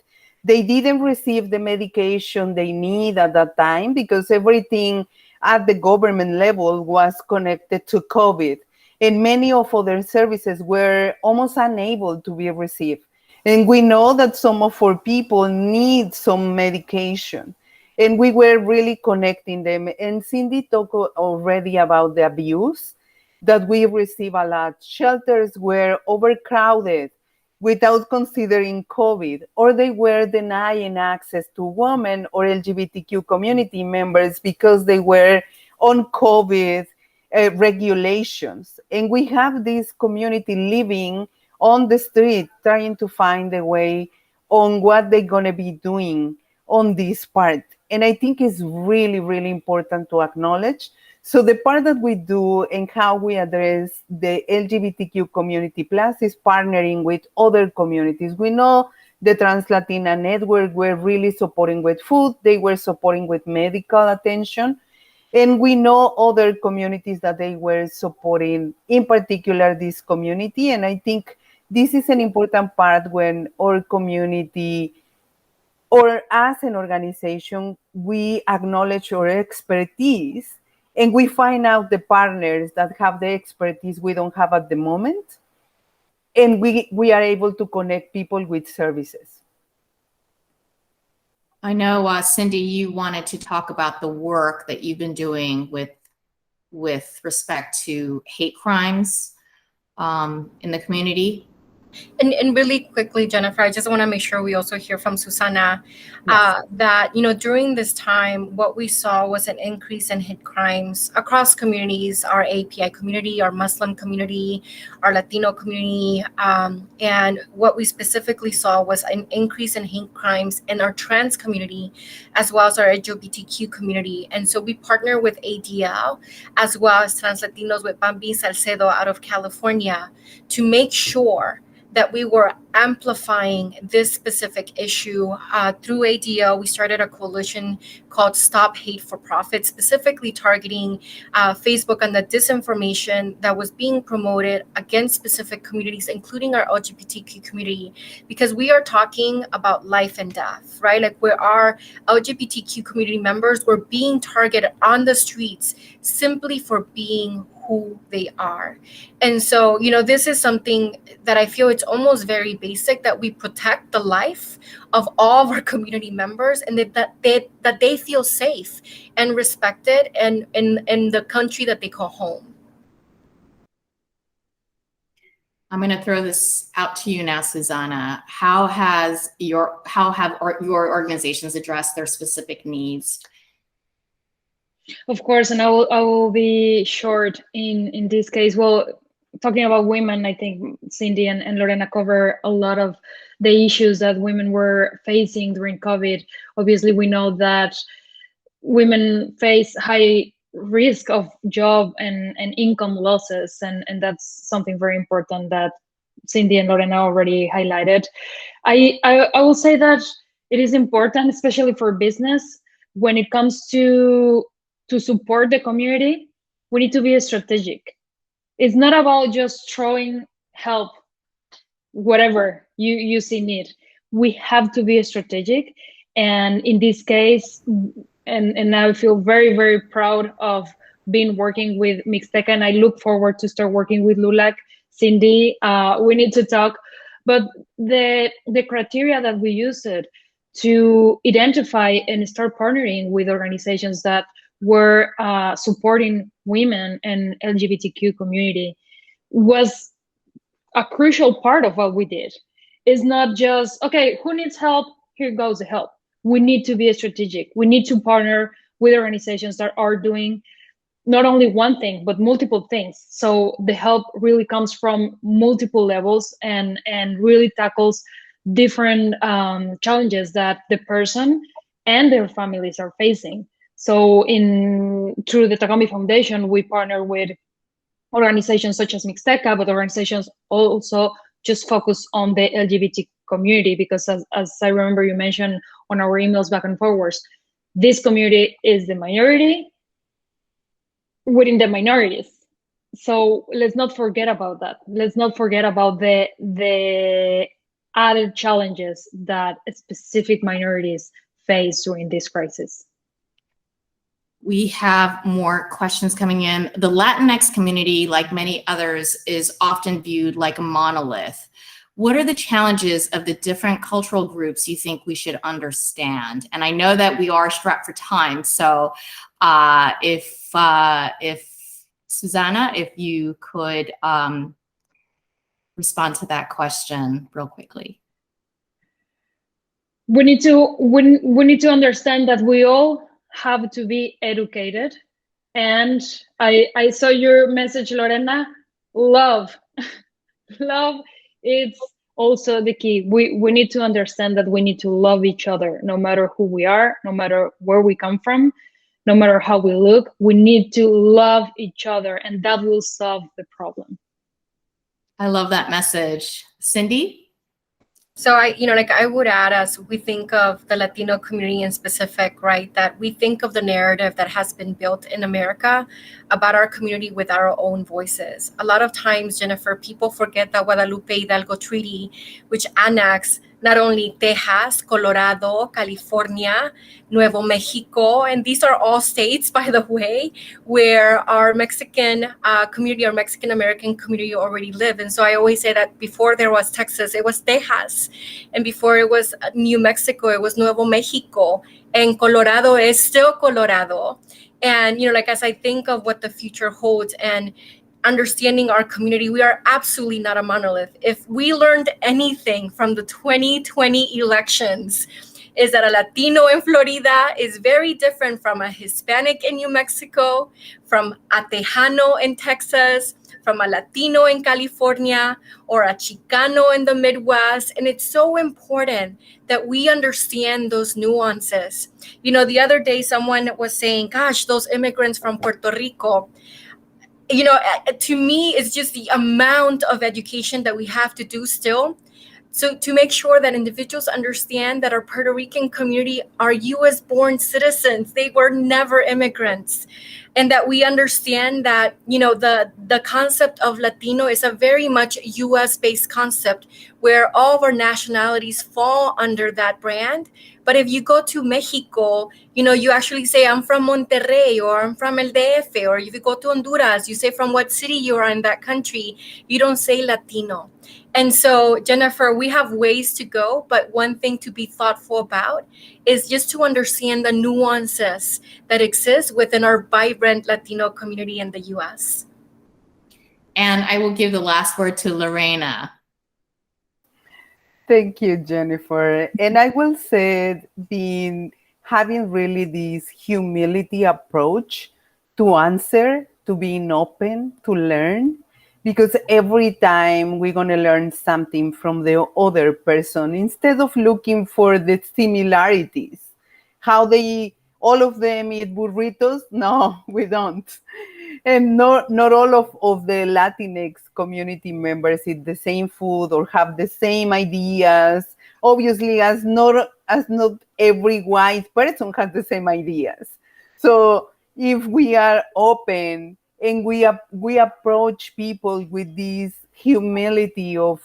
They didn't receive the medication they need at that time, because everything at the government level was connected to COVID. And many of other services were almost unable to be received. And we know that some of our people need some medication. And we were really connecting them. And Cindy talked already about the abuse that we receive a lot. Shelters were overcrowded without considering COVID, or they were denying access to women or LGBTQ community members because they were on COVID regulations. And we have this community living on the street, trying to find a way on what they're going to be doing on this part. And I think it's really, really important to acknowledge. So the part that we do and how we address the LGBTQ community plus is partnering with other communities. We know the Trans Latina Network were really supporting with food. They were supporting with medical attention. And we know other communities that they were supporting, in particular this community. And I think this is an important part when our community, or as an organization, we acknowledge our expertise and we find out the partners that have the expertise we don't have at the moment. And we are able to connect people with services. I know, Cindy, you wanted to talk about the work that you've been doing with respect to hate crimes in the community. And really quickly, Jennifer, I just want to make sure we also hear from Susana that, during this time, what we saw was an increase in hate crimes across communities, our API community, our Muslim community, our Latino community. And what we specifically saw was an increase in hate crimes in our trans community, as well as our LGBTQ community. And so we partner with ADL, as well as Trans Latinos with Bambi Salcedo out of California, to make sure that we were amplifying this specific issue. Through ADL, we started a coalition called Stop Hate for Profit, specifically targeting Facebook and the disinformation that was being promoted against specific communities, including our LGBTQ community, because we are talking about life and death, right? Like, where our LGBTQ community members were being targeted on the streets simply for being who they are. And so, this is something that I feel it's almost very basic, that we protect the life of all of our community members, and that they feel safe and respected and in the country that they call home. I'm going to throw this out to you now, Susanna. How have your organizations addressed their specific needs? Of course, and I will be short in this case. Well, talking about women, I think Cindy and Lorena cover a lot of the issues that women were facing during COVID. Obviously, we know that women face high risk of job and income losses, and that's something very important that Cindy and Lorena already highlighted. I will say that it is important, especially for business, when it comes to support the community, we need to be strategic. It's not about just throwing help whatever you see need. We have to be strategic, and in this case, and I feel very, very proud of being working with Mixteca, and I look forward to start working with LULAC. Cindy, we need to talk, but the criteria that we used to identify and start partnering with organizations that were supporting women and LGBTQ community was a crucial part of what we did. It's not just, okay, who needs help? Here goes the help. We need to be strategic. We need to partner with organizations that are doing not only one thing, but multiple things. So the help really comes from multiple levels and really tackles different challenges that the person and their families are facing. So through the Takami Foundation, we partner with organizations such as Mixteca, but organizations also just focus on the LGBT community, because as I remember you mentioned on our emails back and forwards, this community is the minority within the minorities. So let's not forget about that. Let's not forget about the added challenges that specific minorities face during this crisis. We have more questions coming in. The Latinx community, like many others, is often viewed like a monolith. What are the challenges of the different cultural groups you think we should understand? And I know that we are strapped for time, so if Susanna, if you could respond to that question real quickly. We need to understand that we all have to be educated, and I saw your message, Lorena. Love it's also the key. We need to understand that we need to love each other, no matter who we are, no matter where we come from, no matter how we look. We need to love each other, and that will solve the problem. I love that message. Cindy? So I would add, as we think of the Latino community in specific, right, that we think of the narrative that has been built in America about our community with our own voices. A lot of times, Jennifer, people forget the Guadalupe Hidalgo Treaty, which annexed not only Texas, Colorado, California, Nuevo Mexico, and these are all states, by the way, where our Mexican community, our Mexican American community already live. And so I always say that before there was Texas, it was Texas. And before it was New Mexico, it was Nuevo Mexico. And Colorado is still Colorado. And, as I think of what the future holds and understanding our community, we are absolutely not a monolith. If we learned anything from the 2020 elections, is that a Latino in Florida is very different from a Hispanic in New Mexico, from a Tejano in Texas, from a Latino in California, or a Chicano in the Midwest. And it's so important that we understand those nuances. The other day, someone was saying, gosh, those immigrants from Puerto Rico, to me, it's just the amount of education that we have to do still. So to make sure that individuals understand that our Puerto Rican community are US born citizens, they were never immigrants. And that we understand that, the concept of Latino is a very much US based concept where all of our nationalities fall under that brand. But if you go to Mexico, you actually say, I'm from Monterrey, or I'm from El DF, or if you go to Honduras, you say from what city you are in that country. You don't say Latino. And so, Jennifer, we have ways to go, but one thing to be thoughtful about is just to understand the nuances that exist within our vibrant Latino community in the US. And I will give the last word to Lorena. Thank you, Jennifer. And I will say having really this humility approach to answer, to being open, to learn, because every time we're going to learn something from the other person instead of looking for the similarities. How all of them eat burritos? No, we don't. And not all of the Latinx community members eat the same food or have the same ideas. Obviously, as not every white person has the same ideas. So if we are open and we approach people with this humility of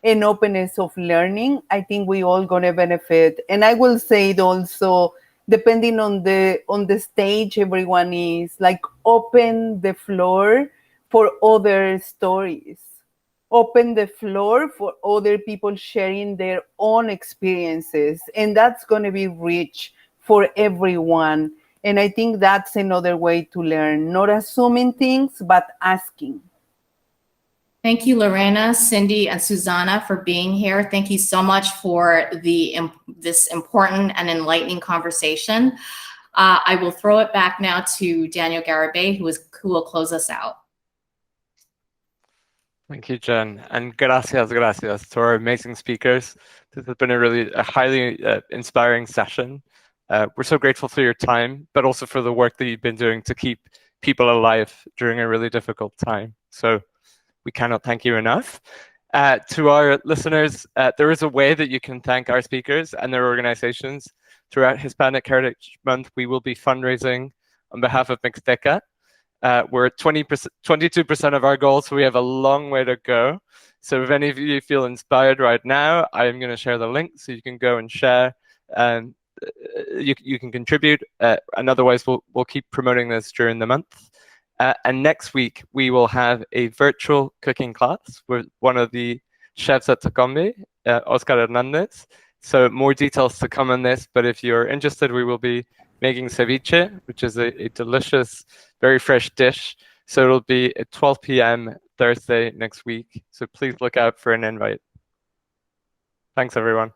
and openness of learning, I think we all gonna benefit. And I will say it also, depending on the stage everyone is, like, open the floor for other stories, open the floor for other people sharing their own experiences, and that's going to be rich for everyone. And I think that's another way to learn, not assuming things but asking. Thank you, Lorena, Cindy, and Susanna for being here. Thank you so much for this important and enlightening conversation. I will throw it back now to Daniel Garibay, who will close us out. Thank you, Jen, and gracias to our amazing speakers. This has been a highly inspiring session. We're so grateful for your time, but also for the work that you've been doing to keep people alive during a really difficult time. So we cannot thank you enough. To our listeners, there is a way that you can thank our speakers and their organizations. Throughout Hispanic Heritage Month, we will be fundraising on behalf of Mixteca. We're at 22% of our goal, so we have a long way to go. So if any of you feel inspired right now, I am going to share the link so you can go and share, and you can contribute. And otherwise, we'll keep promoting this during the month. And next week, we will have a virtual cooking class with one of the chefs at Tacombe, Oscar Hernandez. So more details to come on this, but if you're interested, we will be making ceviche, which is a delicious, very fresh dish. So it'll be at 12 p.m. Thursday next week. So please look out for an invite. Thanks, everyone.